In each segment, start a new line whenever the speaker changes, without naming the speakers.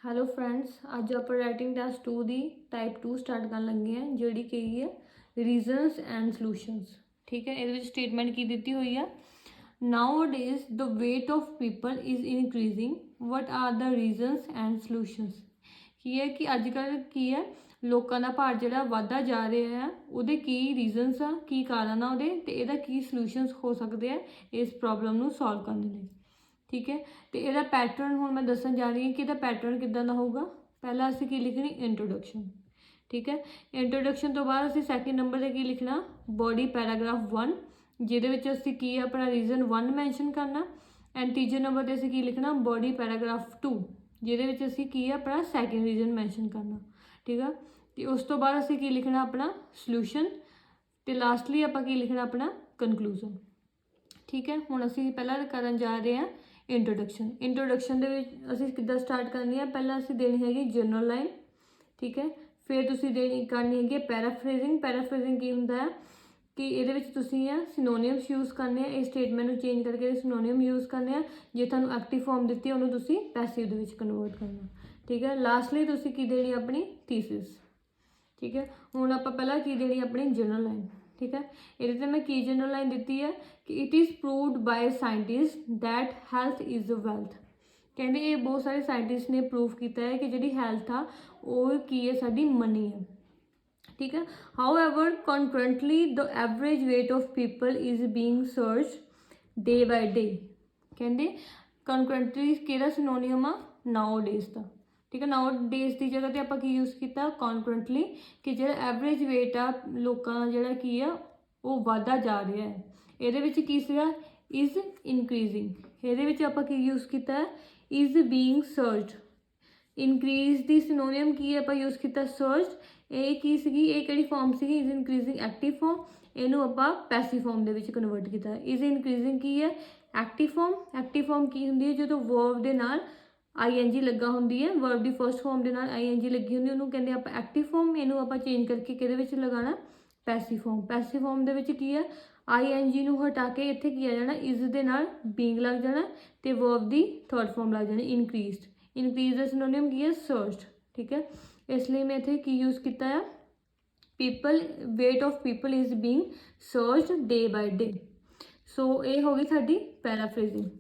Hello friends, ਅੱਜ ਆਪਾਂ writing test 2 ਦੀ type 2 start ਕਰਨ ਲੱਗੇ ਹਾਂ, ਜਿਹੜੀ ਕਿ ਹੈ ਰੀਜ਼ਨਸ ਐਂਡ ਸੋਲੂਸ਼ਨਸ। ਠੀਕ ਹੈ, ਇਹਦੇ ਵਿੱਚ ਸਟੇਟਮੈਂਟ ਕੀ ਦਿੱਤੀ ਹੋਈ ਆ? Nowadays the weight of people is increasing, what are the reasons and solutions. ਕੀ ਹੈ ਕਿ ਅੱਜ ਕੱਲ੍ਹ ਕੀ ਹੈ, ਲੋਕਾਂ ਦਾ ਭਾਰ ਜਿਹੜਾ ਵੱਧਦਾ ਜਾ ਰਿਹਾ ਹੈ, ਉਹਦੇ ਕੀ ਰੀਜ਼ਨਸ ਆ, ਕੀ ਕਾਰਨ ਆ ਉਹਦੇ, ਅਤੇ ਇਹਦਾ ਕੀ ਸੋਲੂਸ਼ਨਸ ਹੋ ਸਕਦੇ ਆ ਇਸ ਪ੍ਰੋਬਲਮ ਨੂੰ ਸੋਲਵ ਕਰਨ ਲਈ। ठीक है, तो यदा पैटर्न हूँ मैं दसन जा रही हूँ कि पैटर्न किदा का होगा। पहला असी की लिखनी इंट्रोडक्शन। ठीक है, इंट्रोडक्शन तो बाद असी सैकेंड नंबर पर की लिखना बॉडी पैराग्राफ 1, जिहदे असी की अपना रीजन 1 मैंशन करना। एंड तीजे नंबर पर असी की लिखना बॉडी पैराग्राफ 2, जिहदे असी की अपना सैकेंड रीजन मैंशन करना। ठीक है, तो उस तो बाद असी की लिखना अपना सलूशन, तो लास्टली आपां की लिखना अपना कनकलूजन। ठीक है, हुण असी पहला करन जा रहे हैं इंट्रोडक्शन। इंट्रोडक्शन असी किद्दां स्टार्ट करनी है? पहला असी देनी हैगी जनरल लाइन। ठीक है, फिर तुसी देनी करनी हैगी पैराफ्रेजिंग। पैराफ्रेजिंग की हुंदा है कि इहदे विच तुसी सिनोनिम्स यूज़ करने, इस स्टेटमेंट को चेंज करके सिनोनिम यूज़ करने। जे तुहानूं एक्टिव फॉर्म दित्ती उहनूं तुसी पैसिव दे विच कन्वर्ट करना। ठीक है, लास्टली तुसी की देनी अपनी थीसिस। ठीक है, हुण आपां पहला की देनी अपनी जनरल लाइन। ठीक है, ये मैं की जनरल लाइन दी है कि it is proved by scientist that health is wealth. कहते ये बहुत सारे साइंटिस्ट ने प्रूव किया है कि जी हैल्थ आ वो की है साडी मनी है। ठीक है, how ever concurrently the average weight of people is being search day by day. कहते कॉन्करेंटली कि सिनोनियम आ नाउ डेज का। ठीक है, नाउ डेज की जगह पर आप यूज़ किया कॉन्फिडेंटली कि जो एवरेज वेट आ लोगों का जोड़ा की है वो वाधा जा रहा है। ये की सीगा इज़ इनक्रीजिंग। ये आप यूज़ किया इज़ बीइंग सर्च। इनक्रीज दी सिनोनियम की आप यूज़ किया सर्च। ये की सी ये फॉर्म सी इज़ इनक्रीजिंग एक्टिव फॉर्म, इनू आप पैसिव फॉर्म के कन्वर्ट किया। इज़ इनक्रीजिंग की है एक्टिव फॉर्म। एक्टिव फॉर्म की होंगी है जो वर्ब के नाल ING लगा होंगी है, वर्ब की फर्स्ट फॉर्म के नाल ING लगी होंगी, उन्होंने कहते आप एक्टिव फॉर्म। इनू आप चेंज करके कि लगाना पैसिव फॉर्म। पैसिव फॉर्म के की है ING नू हटा के इत्थे किया जाना इज़ दे नाल बीइंग लग जाना, तो वर्ब की थर्ड फॉर्म लग जानी इनक्रीज्ड। इनक्रीज का सिनोनियम की है सर्च्ड। ठीक है, इसलिए मैं इत्थे की यूज़ किया है people, weight of people is being searched day by day. So ये होगी साडी पैराफ्रेजिंग।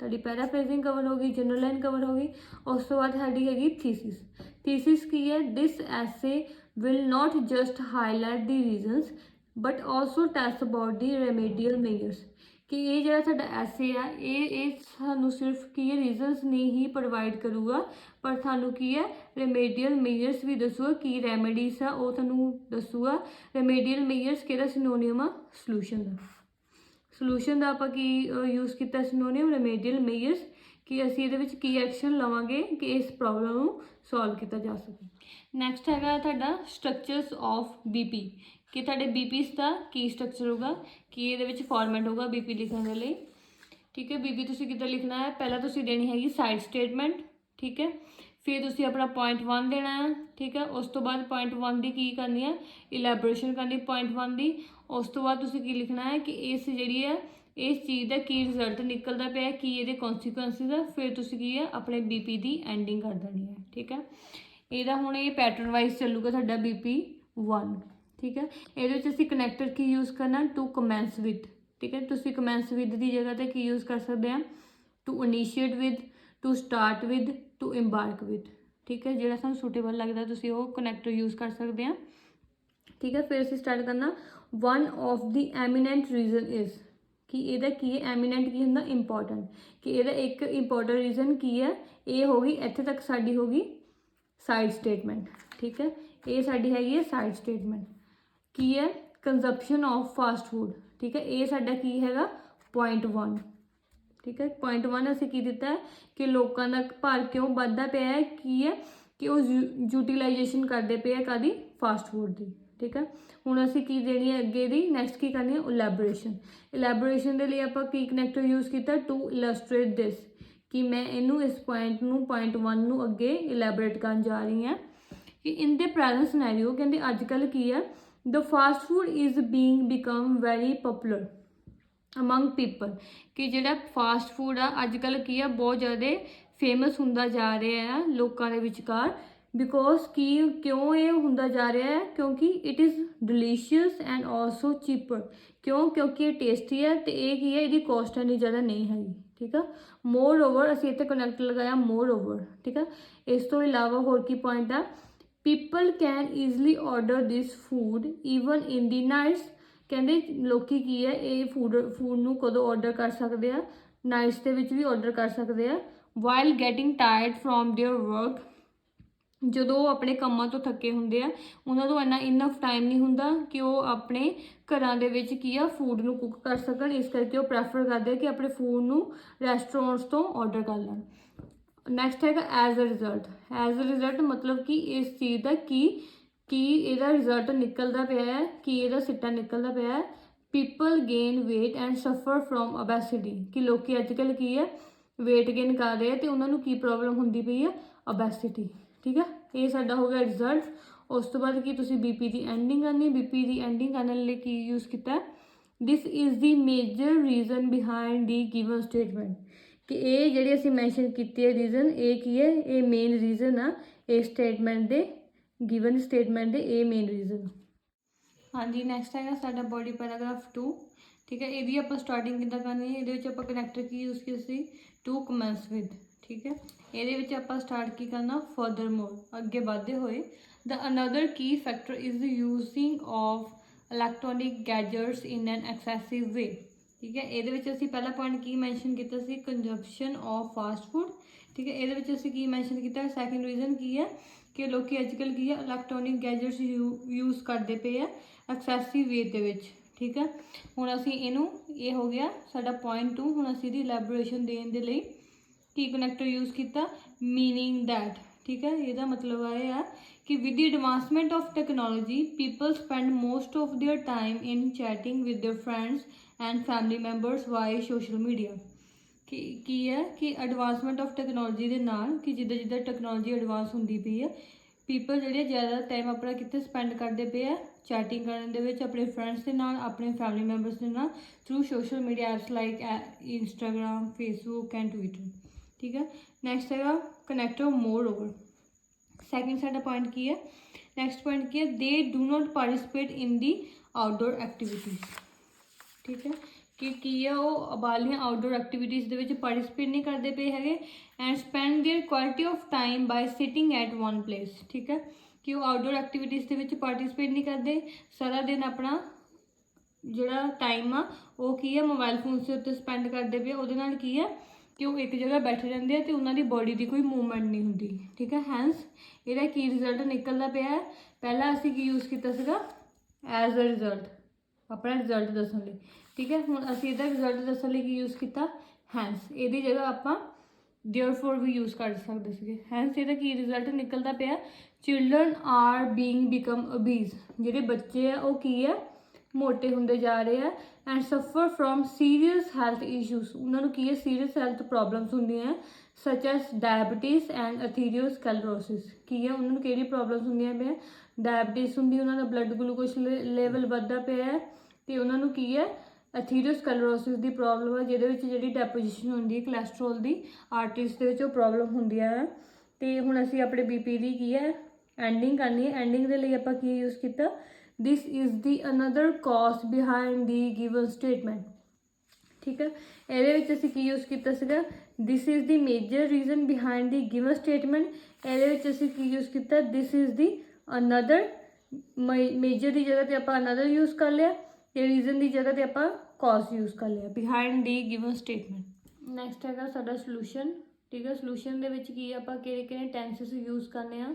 ताड़ी पैराफ्रेजिंग कवर होगी, जनरल लाइन कवर होगी। उस तो बाद साड़ी हैगी थीसिस। थीसिस की है this essay will not just highlight the reasons but also test about the remedial measures. कि ये जो साडा ऐसे आ ये सानू सिर्फ की रीजनस नहीं ही प्रोवाइड करूगा, पर सानू की है रेमेडियल मेजर्स भी दसूगा, की रेमेडीज आ वो सानू दसूगा। रेमेडियल मेजर्स किहड़ा सिनोनियम आ सलूशन का। सलूशन का आप यूज़ किया सिनोनियम रेमेडियल मेजर्स, कि असी ये की एक्शन लवांगे कि इस प्रॉब्लम को सॉल्व किया जा सके। नैक्सट है तुहाडा स्ट्रक्चर्स ऑफ BP, कि तुहाडे BPs का की स्ट्रक्चर होगा, कि ये फॉर्मेट होगा BP लिखने के लिए। ठीक है, BP तुसीं किद्दां लिखना है? पहला तुसीं देनी हैगी साइड स्टेटमेंट। ठीक है, फिर तुसीं अपना पॉइंट 1 देना है। ठीक है, उस तो बाद पॉइंट 1 की करनी है इलैबोरेशन करनी पॉइंट 1 की। उस तो बाद तुसीं की लिखना है कि इस जी है इस चीज़ का की रिजल्ट निकलता पे, की ये कॉन्सिक्वेंसिस है। फिर तुसीं की है अपने BP की एंडिंग कर देनी है। ठीक है, यदा हुण ये पैटर्न वाइज चलूगा साडा BP 1। ठीक है, ये असीं कनैक्टर की यूज़ करना टू कमेंस विद। ठीक है, तुसीं कमेंस विद की जगह पर की यूज़ कर सकते हैं to initiate with, to start with, to embark with. ठीक है, जो सानूं सूटेबल लगता तुसीं वो कनैक्टर यूज़ कर सकते हैं। ठीक है, फिर असीं स्टार्ट करना one of the eminent reason is, कि ये की है एमीनेंट की होंदा इंपॉर्टेंट, कि ये एक इंपॉर्टेंट रीजन की है ये होगी इत्थे तक साडी होगी साइड स्टेटमेंट। ठीक है, ये साडी हैगी है साइड स्टेटमेंट की है कंजप्शन ऑफ फास्ट फूड। ठीक है, ये साडा की हैगा पॉइंट 1। ठीक है, पॉइंट 1 असीं की दिता है कि लोगों का भार क्यों बढ़ता पे है, की है कि वो यूटिलाइजेशन करते पे है कदी फास्ट फूड की। ठीक है, हुण असीं की देनी है अगे दी नैक्सट की करनी है इलैबोरेशन। इलैबोरेशन के लिए आप की कनैक्टर यूज़ किया टू इलस्ट्रेट दिस, कि मैं इनू इस पॉइंट नू पॉइंट 1 नू अगे इलैबोरेट कर जा रही हैं कि इन द प्रेजेंट सिनेरियो कहते अजकल की है the fast food is being become very popular among people, कि जोड़ा फास्ट फूड आ अजकल की है बहुत ज़्यादा ਫੇਮਸ ਹੁੰਦਾ ਜਾ ਰਿਹਾ ਹੈ ਲੋਕਾਂ ਦੇ ਵਿਚਕਾਰ, ਬਿਕੋਜ਼ ਕਿਉਂ ਇਹ ਹੁੰਦਾ ਜਾ ਰਿਹਾ ਹੈ, ਕਿਉਂਕਿ it is delicious and also cheaper. ਕਿਉਂਕਿ ਇਹ ਟੇਸਟੀ ਹੈ ਅਤੇ ਇਹ ਕੀ ਹੈ, ਇਹਦੀ ਕੋਸਟ ਇੰਨੀ ਜ਼ਿਆਦਾ ਨਹੀਂ ਹੈਗੀ। ਠੀਕ ਆ, ਮੋਰ ਓਵਰ ਅਸੀਂ ਇੱਥੇ ਕਨੈਕਟ ਲਗਾਇਆ ਮੋਰ ਓਵਰ। ਠੀਕ ਆ, ਇਸ ਤੋਂ ਇਲਾਵਾ ਹੋਰ ਕੀ ਪੁਆਇੰਟ ਆ, people can easily order this food even in the nights. ਕਹਿੰਦੇ ਲੋਕੀ ਕੀ ਹੈ, ਇਹ ਫੂਡ ਨੂੰ ਕਦੋਂ ਔਰਡਰ ਕਰ ਸਕਦੇ ਆ, ਨਾਈਟਸ ਦੇ ਵਿੱਚ ਵੀ ਔਰਡਰ ਕਰ ਸਕਦੇ ਆ। While getting ਟਾਇਰਡ from there work, ਜਦੋਂ ਉਹ ਆਪਣੇ ਕੰਮਾਂ ਤੋਂ ਥੱਕੇ ਹੁੰਦੇ ਆ, ਉਹਨਾਂ ਤੋਂ ਇਨਫ ਟਾਈਮ ਨਹੀਂ ਹੁੰਦਾ ਕਿ ਉਹ ਆਪਣੇ ਘਰਾਂ ਦੇ ਵਿੱਚ ਕੀ ਆ ਫੂਡ ਨੂੰ ਕੁੱਕ ਕਰ ਸਕਣ। ਇਸ ਕਰਕੇ ਉਹ ਪ੍ਰੈਫਰ ਕਰਦੇ ਆ ਕਿ ਆਪਣੇ ਫੂਡ ਨੂੰ ਰੈਸਟੋਰੈਂਟਸ ਤੋਂ ਔਰਡਰ ਕਰ ਲੈਣ। ਨੈਕਸਟ ਹੈਗਾ ਐਜ਼ ਅ ਰਿਜ਼ਲਟ, ਮਤਲਬ ਕਿ ਇਸ ਚੀਜ਼ ਦਾ ਕੀ ਇਹਦਾ ਰਿਜ਼ਲਟ ਨਿਕਲਦਾ ਪਿਆ ਹੈ, ਕੀ ਇਹਦਾ ਸਿੱਟਾ ਨਿਕਲਦਾ ਪਿਆ ਹੈ। ਪੀਪਲ ਗੇਨ ਵੇਟ ਐਂਡ ਸਫਰ ਫਰੋਮ ਓਬੈਸਿਟੀ, ਕਿ ਲੋਕੀ ਅੱਜ ਕੱਲ੍ਹ ਕੀ ਹੈ ਵੇਟ ਗੇਨ ਕਰ ਰਹੇ ਆ ਅਤੇ ਉਹਨਾਂ ਨੂੰ ਕੀ ਪ੍ਰੋਬਲਮ ਹੁੰਦੀ ਪਈ ਆ, ਓਬੈਸਿਟੀ। ਠੀਕ ਹੈ, ਇਹ ਸਾਡਾ ਹੋ ਗਿਆ ਰਿਜ਼ਲਟ। ਉਸ ਤੋਂ ਬਾਅਦ ਕੀ ਤੁਸੀਂ BP ਦੀ ਐਂਡਿੰਗ ਕਰਨੀ, BP ਦੀ ਐਂਡਿੰਗ ਕਰਨ ਲਈ ਕੀ ਯੂਜ਼ ਕੀਤਾ, this is the major reason behind the given statement, ਕਿ ਇਹ ਜਿਹੜੀ ਅਸੀਂ ਮੈਂਸ਼ਨ ਕੀਤੀ ਹੈ ਰੀਜ਼ਨ, ਇਹ ਕੀ ਹੈ, ਇਹ ਮੇਨ ਰੀਜ਼ਨ ਆ ਇਹ ਸਟੇਟਮੈਂਟ ਦੇ, ਗਿਵਨ ਸਟੇਟਮੈਂਟ ਦੇ ਇਹ ਮੇਨ ਰੀਜ਼ਨ। ਹਾਂਜੀ, ਨੈਕਸਟ ਹੈਗਾ ਸਾਡਾ ਬੋਡੀ ਪੈਰਾਗ੍ਰਾਫ 2। ਠੀਕ ਹੈ, ਇਹਦੀ ਆਪਾਂ ਸਟਾਰਟਿੰਗ ਕਿੱਦਾਂ ਕਰਨੀ ਹੈ, ਇਹਦੇ ਵਿੱਚ ਆਪਾਂ ਕਨੈਕਟਰ ਕੀ ਯੂਜ਼ ਕੀਤਾ ਸੀ, ਟੂ ਕਮੈਂਸ ਵਿਦ। ਠੀਕ ਹੈ, ਇਹਦੇ ਵਿੱਚ ਆਪਾਂ ਸਟਾਰਟ ਕੀ ਕਰਨਾ, ਫਰਦਰ ਮੋਰ, ਅੱਗੇ ਵਧਦੇ ਹੋਏ। The another key factor is the using of electronic gadgets in an excessive way. ਠੀਕ ਹੈ, ਇਹਦੇ ਵਿੱਚ ਅਸੀਂ ਪਹਿਲਾ ਪੁਆਇੰਟ ਕੀ ਮੈਂਸ਼ਨ ਕੀਤਾ ਸੀ, ਕੰਜ਼ੰਪਸ਼ਨ ਆਫ ਫਾਸਟ ਫੂਡ। ਠੀਕ ਹੈ, ਇਹਦੇ ਵਿੱਚ ਅਸੀਂ ਕੀ ਮੈਂਸ਼ਨ ਕੀਤਾ, ਸੈਕਿੰਡ ਰੀਜ਼ਨ ਕੀ ਹੈ ਕਿ ਲੋਕੀ ਅੱਜ ਕੱਲ੍ਹ ਕੀ ਹੈ ਇਲੈਕਟ੍ਰੋਨਿਕ ਗੈਜਟਸ ਯੂਜ਼ ਕਰਦੇ ਪਏ ਆ ਐਕਸੈਸਿਵ ਵੇ ਦੇ ਵਿੱਚ। ਠੀਕ ਹੈ, ਹੁਣ ਅਸੀਂ ਇਹਨੂੰ, ਇਹ ਹੋ ਗਿਆ ਸਾਡਾ ਪੁਆਇੰਟ 2। ਹੁਣ ਅਸੀਂ ਇਹਦੀ ਇਲੈਬੋਰੇਸ਼ਨ ਦੇਣ ਦੇ ਲਈ ਕੀ ਕਨੈਕਟਰ ਯੂਜ਼ ਕੀਤਾ, ਮੀਨਿੰਗ ਦੈਟ। ਠੀਕ ਹੈ, ਇਹਦਾ ਮਤਲਬ ਇਹ ਆ ਕਿ with the advancement of technology people spend most of their time in chatting with their friends and family members via social media. ਕੀ ਹੈ ਕਿ ਐਡਵਾਂਸਮੈਂਟ ਆਫ ਟੈਕਨੋਲੋਜੀ ਦੇ ਨਾਲ, ਕਿ ਜਿੱਦਾਂ ਟੈਕਨੋਲੋਜੀ ਐਡਵਾਂਸ ਹੁੰਦੀ ਪਈ ਹੈ, ਪੀਪਲ ਜਿਹੜੇ ਜ਼ਿਆਦਾ ਟਾਈਮ ਆਪਣਾ ਕਿੱਥੇ ਸਪੈਂਡ ਕਰਦੇ ਪਏ ਆ, ਚੈਟਿੰਗ ਕਰਨ ਦੇ ਵਿੱਚ ਆਪਣੇ ਫਰੈਂਡਸ ਦੇ ਨਾਲ, ਆਪਣੇ ਫੈਮਿਲੀ ਮੈਂਬਰਸ ਦੇ ਨਾਲ, through social media apps like Instagram, Facebook and Twitter. ਠੀਕ ਹੈ, ਨੈਕਸਟ ਹੈਗਾ ਕਨੈਕਟਰ ਮੋਰ ਓਵਰ। ਸੈਕਿੰਡ ਸਾਡਾ ਪੁਆਇੰਟ ਕੀ ਹੈ, ਨੈਕਸਟ ਪੁਆਇੰਟ ਕੀ ਹੈ, ਦੇ do not participate in the outdoor activities. ਠੀਕ ਹੈ, ਕਿ ਕੀ ਆ ਉਹ ਬਾਹਰਲੀਆਂ ਆਊਟਡੋਰ ਐਕਟੀਵਿਟੀਜ਼ ਦੇ ਵਿੱਚ ਪਾਰਟੀਸਪੇਟ ਨਹੀਂ ਕਰਦੇ ਪਏ ਹੈਗੇ। And spend their quality of time by sitting at one place. ਠੀਕ ਹੈ, ਕਿ ਉਹ ਆਊਟਡੋਰ ਐਕਟੀਵਿਟੀਜ਼ ਦੇ ਵਿੱਚ ਪਾਰਟੀਸਪੇਟ ਨਹੀਂ ਕਰਦੇ, ਸਾਰਾ ਦਿਨ ਆਪਣਾ ਜਿਹੜਾ ਟਾਈਮ ਆ ਉਹ ਕੀ ਹੈ ਮੋਬਾਈਲ ਫੋਨਸ ਦੇ ਉੱਤੇ ਸਪੈਂਡ ਕਰਦੇ ਪਏ। ਉਹਦੇ ਨਾਲ ਕੀ ਹੈ ਕਿ ਉਹ ਇੱਕ ਜਗ੍ਹਾ ਬੈਠੇ ਰਹਿੰਦੇ ਆ ਅਤੇ ਉਹਨਾਂ ਦੀ ਬੋਡੀ ਦੀ ਕੋਈ ਮੂਵਮੈਂਟ ਨਹੀਂ ਹੁੰਦੀ। ਠੀਕ ਹੈ, ਹੈਂਸ ਇਹਦਾ ਕੀ ਰਿਜ਼ਲਟ ਨਿਕਲਦਾ ਪਿਆ ਹੈ, ਪਹਿਲਾਂ ਅਸੀਂ ਕੀ ਯੂਜ਼ ਕੀਤਾ ਸੀਗਾ, ਐਜ਼ ਅ ਰਿਜ਼ਲਟ, ਆਪਣਾ ਰਿਜ਼ਲਟ ਦੱਸਣ ਲਈ। ਠੀਕ ਹੈ, ਹੁਣ ਅਸੀਂ ਇਹਦਾ ਰਿਜ਼ਲਟ ਦੱਸਣ ਲਈ ਕੀ ਯੂਜ਼ ਕੀਤਾ, ਹੈਂਸ। ਇਹਦੀ ਜਗ੍ਹਾ ਆਪਾਂ ਦੇਅਰਫੋਰ ਵੀ ਯੂਜ਼ ਕਰ ਸਕਦੇ ਸੀਗੇ। ਹੈਂਸ ਇਹਦਾ ਕੀ ਰਿਜ਼ਲਟ ਨਿਕਲਦਾ ਪਿਆ, ਚਿਲਡਰਨ ਆਰ ਬਿਕਮ ਓਬੀਜ਼। ਜਿਹੜੇ ਬੱਚੇ ਆ ਉਹ ਕੀ ਆ, ਮੋਟੇ ਹੁੰਦੇ ਜਾ ਰਹੇ ਆ। ਐਂਡ ਸਫਰ ਫਰੋਮ ਸੀਰੀਅਸ ਹੈਲਥ ਇਸ਼ੂਜ਼, ਉਹਨਾਂ ਨੂੰ ਕੀ ਹੈ ਸੀਰੀਅਸ ਹੈਲਥ ਪ੍ਰੋਬਲਮਸ ਹੁੰਦੀਆਂ, ਸਚ ਐਸ ਡਾਇਬਟੀਜ਼ ਐਂਡ ਅਥੀਰੀਓਸਕਲਰੋਸਿਸ। ਕੀ ਹੈ ਉਹਨਾਂ ਨੂੰ ਕਿਹੜੀ ਪ੍ਰੋਬਲਮਸ ਹੁੰਦੀਆਂ ਪਈਆਂ, ਡਾਇਬਟੀਜ਼ ਹੁੰਦੀ, ਉਹਨਾਂ ਦਾ ਬਲੱਡ ਗਲੂਕੋਜ਼ ਲੈਵਲ ਵੱਧਦਾ ਪਿਆ ਹੈ, ਅਤੇ ਉਹਨਾਂ ਨੂੰ ਕੀ ਹੈ ਅਥੀਰੀਓਸਕਲਰੋਸਿਸ ਦੀ ਪ੍ਰੋਬਲਮ ਹੈ, ਜਿਹਦੇ ਵਿੱਚ ਜਿਹੜੀ ਡੈਪੋਜੀਸ਼ਨ ਹੁੰਦੀ ਹੈ ਕੋਲੈਸਟਰੋਲ ਦੀ ਆਰਟਰੀਜ਼ ਦੇ ਵਿੱਚ, ਉਹ ਪ੍ਰੋਬਲਮ ਹੁੰਦੀਆਂ ਹੈ। ਅਤੇ ਹੁਣ ਅਸੀਂ ਆਪਣੇ BP ਦੀ ਕੀ ਹੈ ਐਂਡਿੰਗ ਕਰਨੀ ਹੈ। ਐਂਡਿੰਗ ਦੇ ਲਈ ਆਪਾਂ ਕੀ ਯੂਜ਼ ਕੀਤਾ, this is the another cause behind the given statement. ਠੀਕ ਹੈ, ਇਹਦੇ ਵਿੱਚ ਅਸੀਂ ਕੀ ਯੂਜ਼ ਕੀਤਾ ਸੀਗਾ, this is the major reason behind the given statement. ਇਹਦੇ ਵਿੱਚ ਅਸੀਂ ਕੀ ਯੂਜ਼ ਕੀਤਾ, this is the another, major ਦੀ ਜਗ੍ਹਾ 'ਤੇ ਆਪਾਂ ਅਨਦਰ ਯੂਜ਼ ਕਰ ਲਿਆ, ਅਤੇ ਰੀਜ਼ਨ ਦੀ ਜਗ੍ਹਾ 'ਤੇ ਆਪਾਂ ਕਾਜ਼ ਯੂਜ਼ ਕਰ ਲਿਆ, behind the given statement. Next ਹੈਗਾ ਸਾਡਾ ਸੋਲੂਸ਼ਨ। ਠੀਕ ਹੈ, ਸੋਲੂਸ਼ਨ ਦੇ ਵਿੱਚ ਕੀ ਆਪਾਂ ਕਿਹੜੇ ਟੈਂਸਸ ਯੂਜ਼ ਕਰਨੇ ਆ,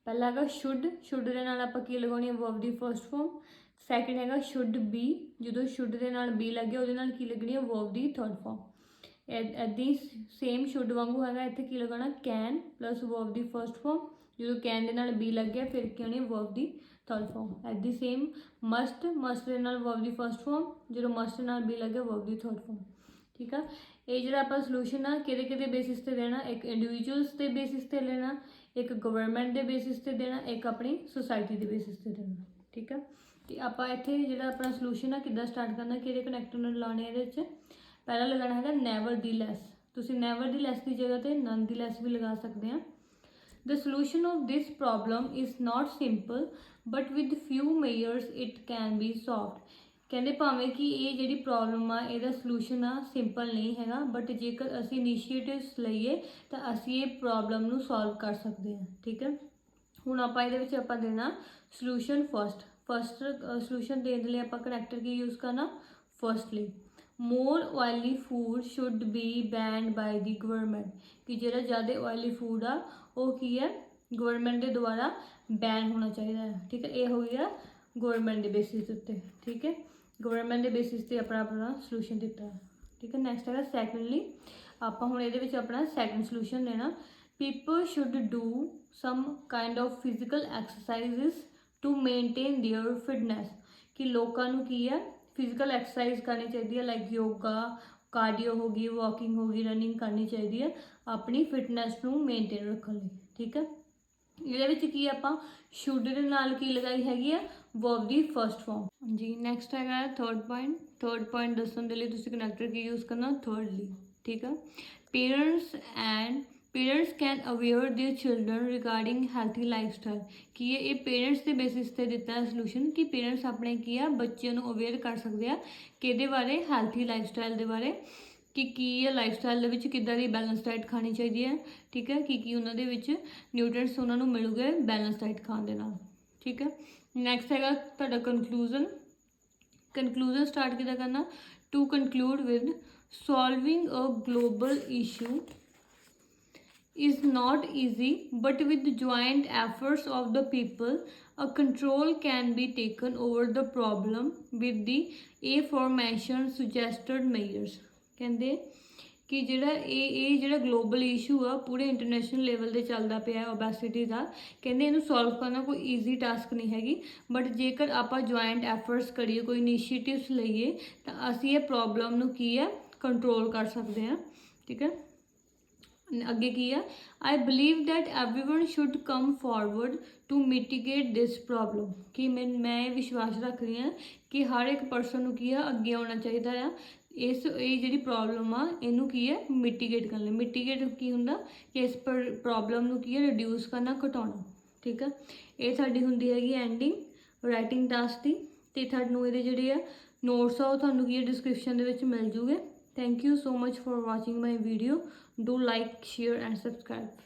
ਪਹਿਲਾ ਹੈਗਾ ਸ਼ੁੱਡ ਦੇ ਨਾਲ ਆਪਾਂ ਕੀ ਲਗਾਉਣੀ ਹੈ, ਵਰਬ ਦੀ ਫਸਟ ਫੋਰਮ। ਸੈਕਿੰਡ ਹੈਗਾ ਸ਼ੁੱਡ ਬੀ, ਜਦੋਂ ਸ਼ੁੱਡ ਦੇ ਨਾਲ ਬੀ ਲੱਗੇ ਉਹਦੇ ਨਾਲ ਕੀ ਲੱਗਣੀ ਹੈ, ਵਰਬ ਦੀ ਥਰਡ ਫੋਰਮ। ਇੱਦਾਂ ਸੇਮ ਸ਼ੁੱਡ ਵਾਂਗੂ ਹੈਗਾ, ਇੱਥੇ ਕੀ ਲਗਾਉਣਾ, can plus verb the first form. ਜਦੋਂ ਕੈਨ ਦੇ ਨਾਲ ਬੀ ਲੱਗਿਆ ਫਿਰ ਕੀ ਹੋਣੀ, ਵਰਬ ਦੀ ਥਰਡ ਫੋਰਮ। ਇੱਦਾਂ ਸੇਮ ਮਸਟ ਦੇ ਨਾਲ ਵਰਬ ਦੀ ਫਸਟ ਫੋਰਮ, ਜਦੋਂ ਮਸਟ ਨਾਲ ਬੀ ਲੱਗਿਆ ਵਰਬ ਦੀ ਥਰਡ ਫੋਰਮ। ਠੀਕ ਆ, ਇਹ ਜਿਹੜਾ ਆਪਾਂ ਸੋਲੂਸ਼ਨ ਆ ਕਿਹਦੇ ਬੇਸਿਸ 'ਤੇ ਦੇਣਾ, ਇੱਕ ਇੰਡੀਵਿਜੂਅਲਸ ਦੇ ਬੇਸਿਸ 'ਤੇ ਲੈਣਾ, ਇੱਕ ਗਵਰਨਮੈਂਟ ਦੇ ਬੇਸਿਸ 'ਤੇ ਦੇਣਾ, ਇੱਕ ਆਪਣੀ ਸੁਸਾਇਟੀ ਦੇ ਬੇਸਿਸ 'ਤੇ ਦੇਣਾ। ਠੀਕ ਆ, ਅਤੇ ਆਪਾਂ ਇੱਥੇ ਜਿਹੜਾ ਆਪਣਾ ਸੋਲੂਸ਼ਨ ਆ ਕਿੱਦਾਂ ਸਟਾਰਟ ਕਰਨਾ, ਕਿਹੜੇ ਕਨੈਕਟਰ ਨਾਲ ਲਾਉਣੇ ਇਹਦੇ ਵਿੱਚ, ਪਹਿਲਾਂ ਲਗਾਉਣਾ ਹੈਗਾ ਨੈਵਰ ਦੀ ਲੈਸ। ਤੁਸੀਂ nevertheless ਦੀ ਜਗ੍ਹਾ ਤੇ nonetheless ਵੀ ਲਗਾ ਸਕਦੇ ਆ। The solution of this problem is not simple, but with few measures it can be solved। ਕਹਿੰਦੇ ਭਾਵੇਂ ਕਿ ਇਹ ਜਿਹੜੀ ਪ੍ਰੋਬਲਮ ਆ ਇਹਦਾ ਸੋਲੂਸ਼ਨ ਆ ਸਿੰਪਲ ਨਹੀਂ ਹੈਗਾ, ਬਟ ਜੇਕਰ ਅਸੀਂ ਇਨੀਸ਼ੀਏਟਿਵਸ ਲਈਏ ਤਾਂ ਅਸੀਂ ਇਹ ਪ੍ਰੋਬਲਮ ਨੂੰ ਸੋਲਵ ਕਰ ਸਕਦੇ ਹਾਂ। ਠੀਕ ਹੈ, ਹੁਣ ਆਪਾਂ ਇਹਦੇ ਵਿੱਚ ਆਪਾਂ ਦੇਣਾ ਸੋਲੂਸ਼ਨ ਫਸਟ ਸੋਲੂਸ਼ਨ ਦੇਣ ਦੇ ਲਈ ਆਪਾਂ ਕਰੈਕਟਰ ਕੀ ਯੂਜ਼ ਕਰਨਾ। Firstly more oily food should be banned by the government, ਕਿ ਜਿਹੜਾ ਜ਼ਿਆਦਾ ਆਇਲੀ ਫੂਡ ਆ ਉਹ ਕੀ ਹੈ ਗਵਰਨਮੈਂਟ ਦੇ ਦੁਆਰਾ ਬੈਨ ਹੋਣਾ ਚਾਹੀਦਾ ਹੈ। ਠੀਕ ਹੈ, ਇਹ ਹੋ ਗਿਆ ਗਵਰਨਮੈਂਟ ਦੇ ਬੇਸਿਸ ਉੱਤੇ। ਠੀਕ ਹੈ, ਗਵਰਨਮੈਂਟ ਦੇ ਬੇਸਿਸ ਤੇ ਆਪਣਾ ਸੋਲੂਸ਼ਨ ਦਿੱਤਾ ਹੈ। ਠੀਕ ਹੈ, ਨੈਕਸਟ ਹੈਗਾ ਸੈਕੰਡਲੀ, ਆਪਾਂ ਹੁਣ ਇਹਦੇ ਵਿੱਚ ਆਪਣਾ ਸੈਕੰਡ ਸੋਲੂਸ਼ਨ ਲੈਣਾ। People should do some kind of physical exercises to maintain their fitness, ਕਿ ਲੋਕਾਂ ਨੂੰ ਕੀ ਹੈ ਫਿਜ਼ੀਕਲ ਐਕਸਰਸਾइज ਕਰਨੀ ਚਾਹੀਦੀ ਹੈ, ਲਾਈਕ ਯੋਗਾ, ਕਾਰਡੀਓ ਹੋ ਗਈ, ਵਾਕਿੰਗ ਹੋ ਗਈ, ਰਨਿੰਗ ਕਰਨੀ ਚਾਹੀਦੀ ਹੈ ਆਪਣੀ ਫਿਟਨੈਸ ਨੂੰ ਮੇਨਟੇਨ ਰੱਖਣ ਲਈ। ਠੀਕ ਹੈ, ਇਹਦੇ ਵਿੱਚ ਕੀ ਆਪਾਂ ਸ਼ੁੱਡ ਦੇ ਨਾਲ ਕੀ ਲਗਾਈ ਹੈਗੀ ਆ ਵਰਬ ਦੀ ਫਸਟ ਫਾਰਮ ਜੀ। ਨੈਕਸਟ ਹੈਗਾ ਥਰਡ ਪੁਆਇੰਟ ਦੱਸਣ ਦੇ ਲਈ ਤੁਸੀਂ ਕਨੈਕਟਰ ਕੀ ਯੂਜ਼ ਕਰਨਾ ਥਰਡਲੀ। ਠੀਕ ਆ, parents can aware their children regarding healthy lifestyle, कि ये पेरेंट्स के बेसिस ते दिता है सोल्यूशन कि पेरेंट्स अपने की है बच्चों को अवेयर कर सकते हैं कि बारे हैल्थी लाइफस्टाइल के बारे कि है लाइफस्टाइल के किद्दां दी बैलेंस डाइट खानी चाहिए है। ठीक है, कि उन्होंने न्यूट्रिएंट्स उन्होंने मिलूगे बैलेंस डाइट खाने दे नाल। ठीक है, नैक्सट हैगा तुहाडा कंक्लूजन स्टार्ट किद्दां करना। To conclude with solving a global issue is not easy, but with the joint efforts of the people a control can be taken over the problem with the aforementioned suggested measures। ਕਹਿੰਦੇ ਕਿ ਜਿਹੜਾ global issue ਆ ਪੂਰੇ international level ਤੇ ਚੱਲਦਾ ਪਿਆ obesity ਦਾ, ਕਹਿੰਦੇ ਇਹਨੂੰ ਸੋਲਵ ਕਰਨਾ ਕੋਈ ਈਜ਼ੀ ਟਾਸਕ ਨਹੀਂ ਹੈਗੀ, ਬਟ ਜੇਕਰ ਆਪਾਂ ਜੁਆਇੰਟ ਐਫਰਟਸ ਕਰੀਏ, ਕੋਈ ਇਨੀਸ਼ੀਏਟਿਵਸ ਲਈਏ ਤਾਂ ਅਸੀਂ ਇਹ ਪ੍ਰੋਬਲਮ ਨੂੰ ਕੀ ਹੈ ਕੰਟਰੋਲ ਕਰ ਸਕਦੇ ਹਾਂ। ਠੀਕ ਹੈ, ਅੱਗੇ ਕੀ ਆ I believe that everyone should come forward to mitigate this problem, कि मैं ये विश्वास रख रही हाँ कि हर एक परसन को की है अगे आना चाहिए आ इस जी प्रॉब्लम आ इनू की है मिटिगेट करना। मिटिगेट की होंगे कि इस प्रॉब्लम को की है रिड्यूस करना घटाना। ठीक है, ये साडी हुंदी हैगी एंडिंग राइटिंग टास्क की, तो तुहानूं इहदे जिहड़े आ नोट्स आ तुहानूं की डिस्क्रिप्शन दे विच मिल जूगे। Thank you so much for watching my video. Do like, share and subscribe।